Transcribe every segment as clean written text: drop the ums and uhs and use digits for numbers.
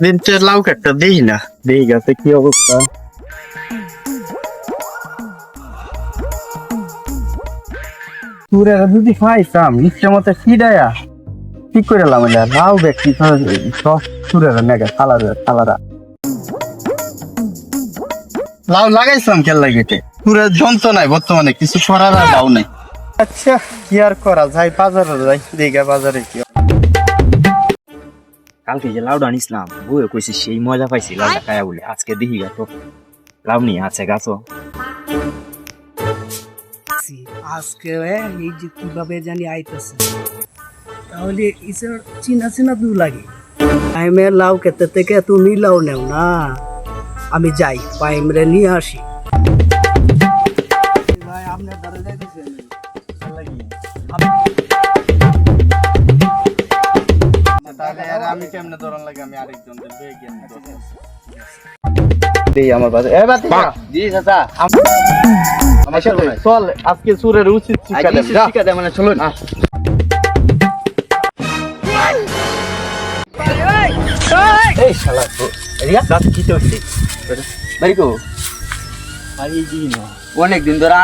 দিন তো লাউ কাটটা দেই না, দেই গাছে কি অবস্থা। তুরেরা যদি খাইতাম ইচ্ছা মতো খিডায়া ঠিক করে এলাম, লাউ ব্যক্তি সব তুরেরা নেগা খালারা লাউ লাগাইছিলাম খেল লাগিতে, তুরের যন্ত্র নাই বর্তমানে, কিছু করার আর লাউ নাই। আচ্ছা কি আর করা যায়, বাজারে যাই দিঘা বাজারে কি। কালকে যে লাউডা আনিছিলাম বউয়ে কইছে সেই মজা পাইছি লাউডা খায়া বলে, আজকে দেখি গা তো লাউ নিয়ে আছে গাছও। আজকে এই যে কিভাবে জানি আইতেছে, তাহলে ইসের চিনা চিনা দু লাগে। টাইমে লাউ খেতে থেকে তুমি লাউ নেও না, আমি যাই পাইমরে নিয়ে আসি। ভাই আপনার দ্বারা যাইতেছে তাহলে আর আমি কেমনে ধরন লাগে, আমি আরেকজন দেই আমার বাজে। এ বাতি জি চাচা, আমার সাথে চল আজকে সুরের উচিত শিক্ষা দেব, শিক্ষা দেব মানে চলুন। এই শালা তো এরিয়া দাঁত কি হচ্ছে ভাই গো। আরে জি না, অনেক দিন ধরে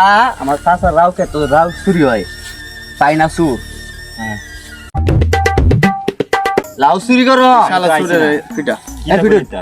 আমার চাচার রাও কে তো রাও চুরি হয়, তাই না সুর। হ্যাঁ লাউ চুরি করো শালা সুরের পিটা, এই পিটা